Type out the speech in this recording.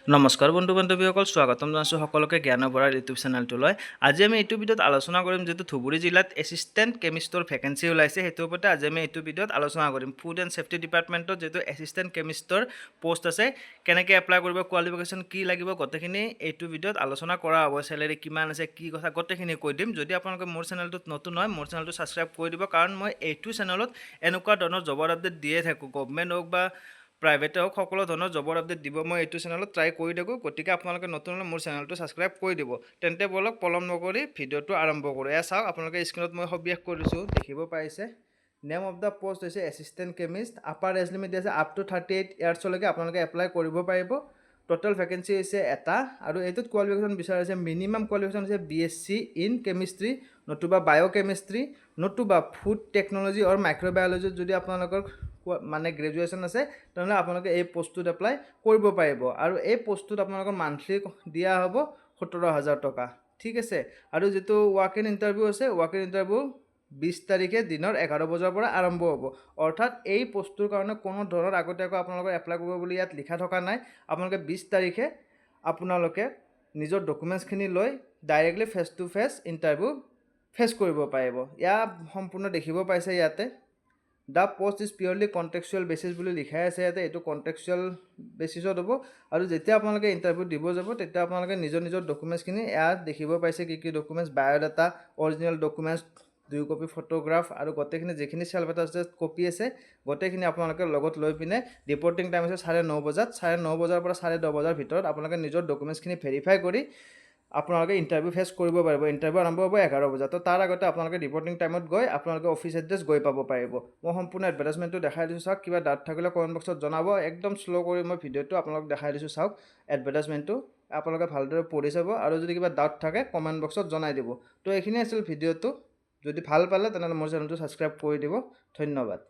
নমস্কাৰ বন্ধু বান্ধৱীসকল, স্বাগতম জনাইছোঁ সকলোকে জ্ঞানৰ ভঁৰাল ইউটিউব চেনেলটোলৈ। আজি আমি এইটো ভিডিঅ'ত আলোচনা কৰিম যিটো ধুবুৰী জিলাত এছিষ্টেণ্ট কেমিষ্টৰ ভেকেঞ্চি ওলাইছে, সেইটোৰ ওপৰতে আজি আমি এইটো ভিডিঅ'ত আলোচনা কৰিম। ফুড এণ্ড ছেফটি ডিপাৰ্টমেণ্টত যিটো এছিষ্টেণ্ট কেমিষ্টৰ পষ্ট আছে, কেনেকৈ এপ্লাই কৰিব, কোৱালিফিকেশ্যন কি লাগিব, গোটেইখিনি এইটো ভিডিঅ'ত আলোচনা কৰা হ'ব। চেলেৰি কিমান আছে, কি কথা, গোটেইখিনি কৈ দিম। যদি আপোনালোকে মোৰ চেনেলটোত নতুন হয়, মোৰ চেনেলটো ছাবস্ক্ৰাইব কৰি দিব, কাৰণ মই এইটো চেনেলত এনেকুৱা ধৰণৰ জবৰ আপডেট দিয়ে থাকোঁ। গভমেণ্ট হওক বা প্ৰাইভেটে হওক, সকলো ধৰণৰ জবৰ আপডেট দিব মই এইটো চেনেলত ট্ৰাই কৰি থাকোঁ। গতিকে আপোনালোকে নতুন হ'লে মোৰ চেনেলটো ছাবস্ক্ৰাইব কৰি দিব। তেন্তে বলক পলম নকৰি ভিডিঅ'টো আৰম্ভ কৰোঁ। এয়া চাওক, আপোনালোকে স্ক্ৰীণত মই সবিশেষ কৰি দিছোঁ, দেখিব পাৰিছে। নেম অফ দ্য পষ্ট হৈছে assistant chemist. Upper age limit আছে আপ টু 38 ইয়াৰ্ছলৈকে আপোনালোকে এপ্লাই কৰিব পাৰিব। টোটেল ভেকেঞ্চি হৈছে এটা, আৰু এইটোত কোৱালিফিকেশ্যন বিচাৰা হৈছে মিনিমাম কোৱালিফিকেশ্যন হৈছে BSc ইন কেমিষ্ট্ৰি, নতুবা বায়'কেমিষ্ট্ৰি, নতুবা ফুড টেকন'লজি আৰু মাইক্ৰ'বায়'লজিত যদি আপোনালোকৰ মানে গ্ৰেজুৱেশ্যন আছে, তেনেহ'লে আপোনালোকে এই পষ্টটোত এপ্লাই কৰিব পাৰিব। আৰু এই পষ্টটোত আপোনালোকৰ মান্থলি দিয়া হ'ব 17,000 টকা। ঠিক আছে। আৰু যিটো ৱাক ইন ইণ্টাৰভিউ আছে, ৱাক ইন ইণ্টাৰভিউ 20 তাৰিখে দিনৰ 11 বজাৰ পৰা আৰম্ভ হ'ব। অৰ্থাৎ এই পষ্টটোৰ কাৰণে কোনো ধৰণৰ আগতীয়াকৈ আপোনালোকে এপ্লাই কৰিব বুলি ইয়াত লিখা থকা নাই। আপোনালোকে 20 তাৰিখে আপোনালোকে নিজৰ ডকুমেণ্টছখিনি লৈ directly face to face interview face কৰিব পাৰিব। ইয়াত সম্পূৰ্ণ দেখিব পাইছে ইয়াতে। The post is purely contractual basis বুলি লিখাই আছে ইয়াতে। এইটো কণ্টেক্সুৱেল বেচিছত হ'ব। আৰু যেতিয়া আপোনালোকে ইণ্টাৰভিউ দিব যাব, তেতিয়া আপোনালোকে নিজৰ নিজৰ ডকুমেণ্টছখিনি ইয়াত দেখিব পাইছে। কি কি documents, biodata, original documents, 2 copy photograph, আৰু গোটেইখিনি যিখিনি চেল্ফ এটাষ্টেড কপি আছে, গোটেইখিনি আপোনালোকে লগত লৈ পিনে ৰিপৰ্টিং টাইম আছে 9:30 বজাত। 9:30 বজাৰ পৰা 10:30 বজাৰ ভিতৰত আপোনালোকে নিজৰ ডকুমেণ্টছখিনি ভেৰিফাই কৰি আপোনালোকে ইণ্টাৰভিউ ফেচ কৰিব পাৰিব। ইণ্টাৰভিউ আৰম্ভ হ'ব 11 বজাত। তো তাৰ আগতে আপোনালোকে ৰিপৰ্টিং টাইমত গৈ আপোনালোকে অফিচ এড্ৰেছ গৈ পাব পাৰিব। মই সম্পূৰ্ণ এডভাৰটাইজমেণ্টটো দেখাই দিছোঁ চাওক। কিবা ডাউট থাকিলে কমেণ্ট বক্সত জনাব। একদম শ্ল' কৰি মই ভিডিঅ'টো আপোনালোকক দেখাই দিছোঁ চাওক। এডভাৰটাইজমেণ্টটো আপোনালোকে ভালদৰে পঢ়ি চাব, আৰু যদি কিবা ডাউট থাকে কমেণ্ট বক্সত জনাই দিব। তো এইখিনি আছিল ভিডিঅ'টো। যদি ভাল পালে তেনেহ'লে মোৰ চেনেলটো ছাবস্ক্ৰাইব কৰি দিব। ধন্যবাদ।